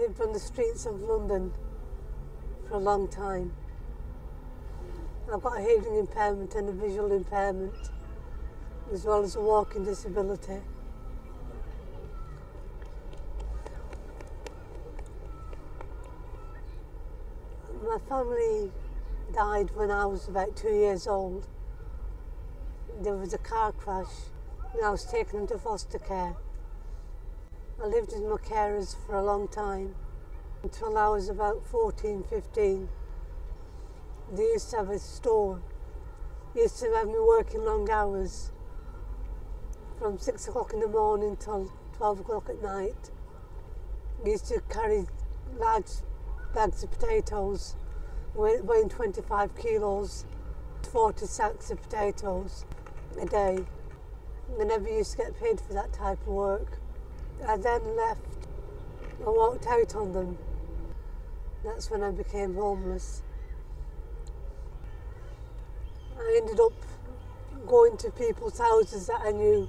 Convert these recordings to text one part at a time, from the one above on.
lived on the streets of London for a long time. I've got a hearing impairment and a visual impairment, as well as a walking disability. My family died when I was about 2 years old. There was a car crash and I was taken into foster care. I lived with my carers for a long time, until I was about 14, 15. They used to have a store. They used to have me working long hours, from 6 o'clock in the morning till 12 o'clock at night. They used to carry large bags of potatoes, weighing 25 kilos, 40 sacks of potatoes a day. I never used to get paid for that type of work. I then left. I walked out on them. That's when I became homeless. I ended up going to people's houses that I knew,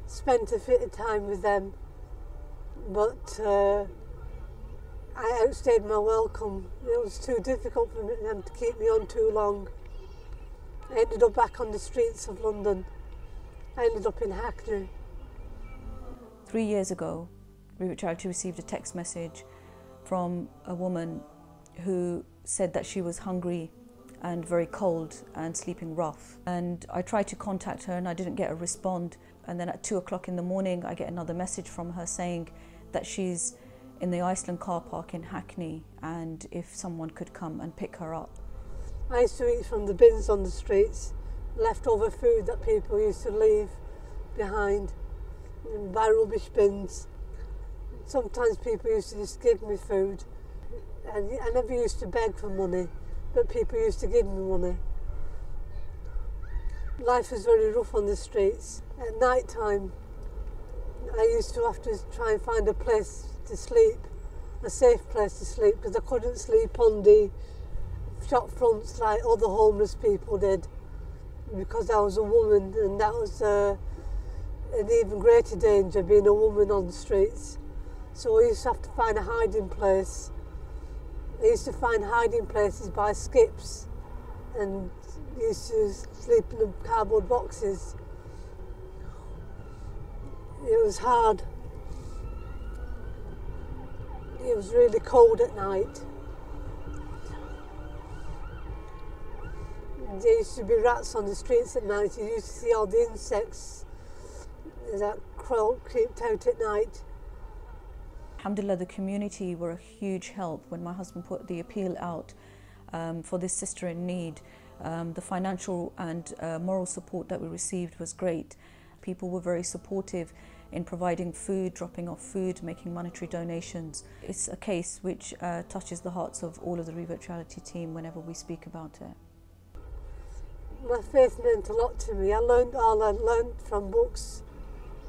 spent a bit of time with them, but I outstayed my welcome. It was too difficult for them to keep me on too long. I ended up back on the streets of London. I ended up in Hackney. 3 years ago, Revit Charity received a text message from a woman who said that she was hungry and very cold and sleeping rough. And I tried to contact her and I didn't get a response. And then at 2 o'clock in the morning, I get another message from her saying that she's in the Iceland car park in Hackney and if someone could come and pick her up. I used to eat from the bins on the streets, leftover food that people used to leave behind, by rubbish bins. Sometimes people used to just give me food. And I never used to beg for money, but people used to give me money. Life was very rough on the streets. At night time, I used to have to try and find a place to sleep, a safe place to sleep, because I couldn't sleep on the shop fronts like other homeless people did, because I was a woman, and that was an even greater danger, being a woman on the streets. So I used to have to find a hiding place. I used to find hiding places by skips and used to sleep in the cardboard boxes. It was hard. It was really cold at night. There used to be rats on the streets at night. You used to see all the insects that creeped out at night. Alhamdulillah, the community were a huge help when my husband put the appeal out for this sister in need. The financial and moral support that we received was great. People were very supportive in providing food, dropping off food, making monetary donations. It's a case which touches the hearts of all of the Revit Charity team whenever we speak about it. My faith meant a lot to me. I learned all I learned from books.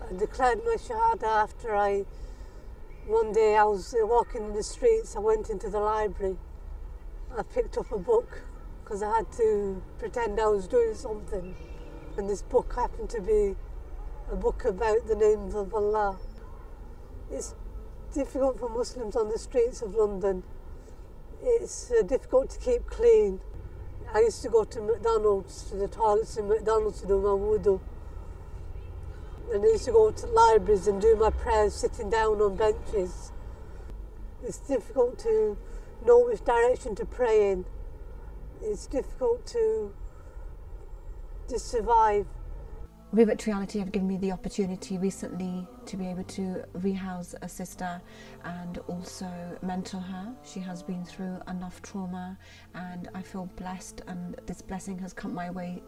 I declared my Shahada after one day I was walking in the streets. I went into the library. I picked up a book because I had to pretend I was doing something. And this book happened to be a book about the names of Allah. It's difficult for Muslims on the streets of London. It's difficult to keep clean. I used to go to McDonald's, to the toilets in McDonald's to do my wudu. And I used to go to libraries and do my prayers sitting down on benches. It's difficult to know which direction to pray in. It's difficult to just survive. Revit Reality have given me the opportunity recently to be able to rehouse a sister and also mentor her. She has been through enough trauma and I feel blessed, and this blessing has come my way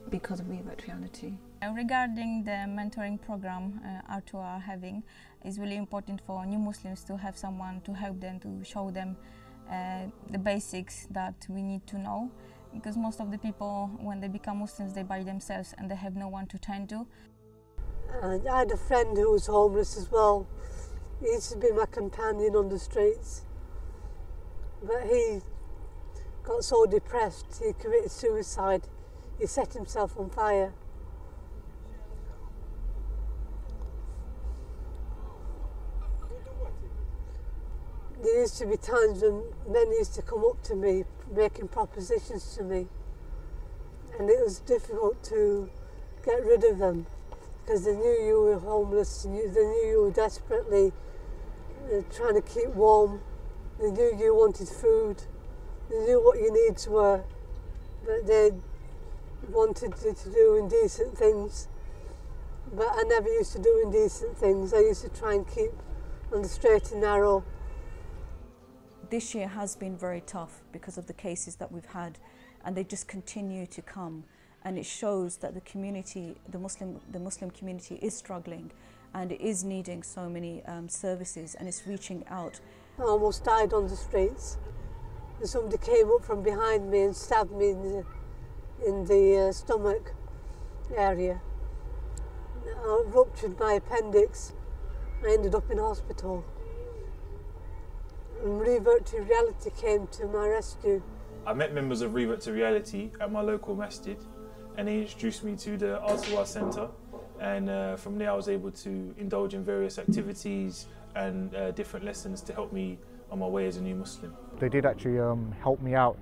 because of Revit Reality. Regarding the mentoring program Artu are having, it's really important for new Muslims to have someone to help them, to show them the basics that we need to know, because most of the people, when they become Muslims, they by themselves and they have no one to turn to. And I had a friend who was homeless as well. He used to be my companion on the streets, but he got so depressed he committed suicide. He set himself on fire. there used to be times when men used to come up to me making propositions to me, and it was difficult to get rid of them because they knew you were homeless, they knew you were desperately trying to keep warm, they knew you wanted food, they knew what your needs were, but they wanted you to do indecent things. But I never used to do indecent things. I used to try and keep on the straight and narrow. This year has been very tough because of the cases that we've had, and they just continue to come. And it shows that the community, the Muslim community, is struggling and is needing so many services, and it's reaching out. I almost died on the streets. And somebody came up from behind me and stabbed me in the stomach area. I ruptured my appendix. I ended up in hospital. And Revert to Reality came to my rescue. I met members of Revert to Reality at my local masjid, and they introduced me to the Artawa Centre, and from there I was able to indulge in various activities and different lessons to help me on my way as a new Muslim. They did actually help me out,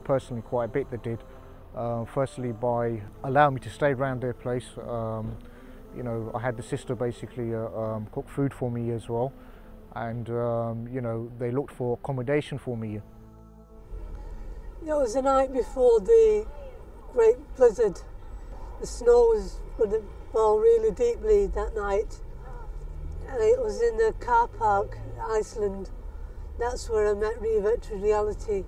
personally quite a bit. They did. Firstly, by allowing me to stay around their place. I had the sister basically cook food for me as well, and they looked for accommodation for me. It was the night before the great blizzard. The snow was going to fall really deeply that night. And it was in the car park, Iceland. That's where I met Revert to Reality.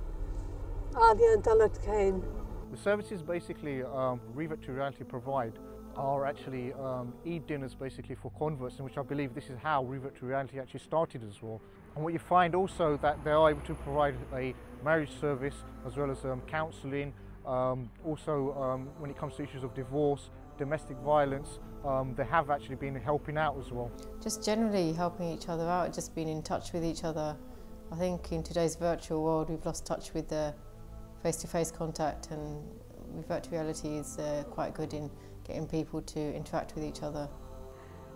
Ali and Dalit came. The services basically Revert to Reality provide are actually Eid dinners basically for converts, in which I believe this is how Revert to Reality actually started as well. And what you find also that they are able to provide a marriage service as well as counselling. Also when it comes to issues of divorce, domestic violence, they have actually been helping out as well. Just generally helping each other out, just being in touch with each other. I think in today's virtual world we've lost touch with the face-to-face contact, and virtual reality is quite good in getting people to interact with each other.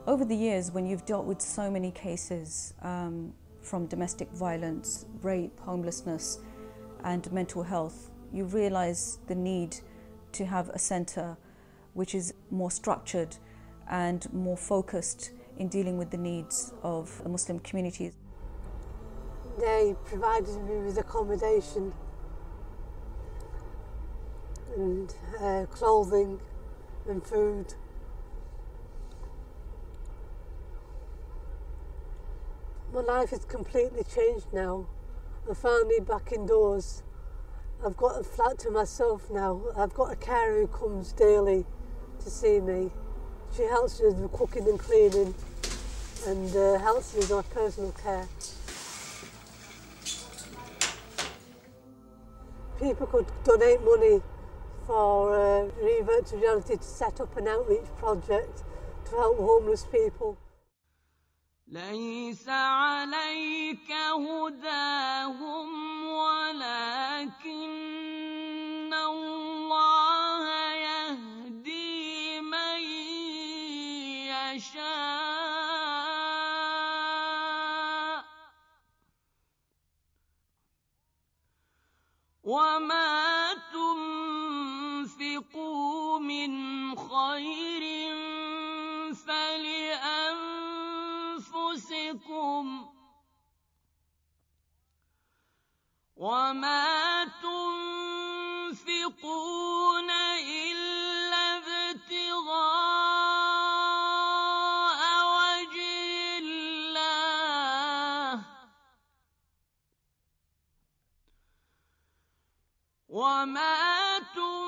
Over the years, when you've dealt with so many cases from domestic violence, rape, homelessness and mental health, you realise the need to have a centre which is more structured and more focused in dealing with the needs of the Muslim communities. They provided me with accommodation and clothing and food. My life has completely changed now. I'm finally back indoors. I've got a flat to myself now. I've got a carer who comes daily to see me. She helps me with the cooking and cleaning and helps me with my personal care. People could donate money for Revert to Reality to set up an outreach project to help homeless people. ليس عليك هداهم ولكن الله يهدي من يشاء وما تنفقوا من خير فلأنفسكم وما تنفقون إلا ابتغاء وجه الله وما تنفقون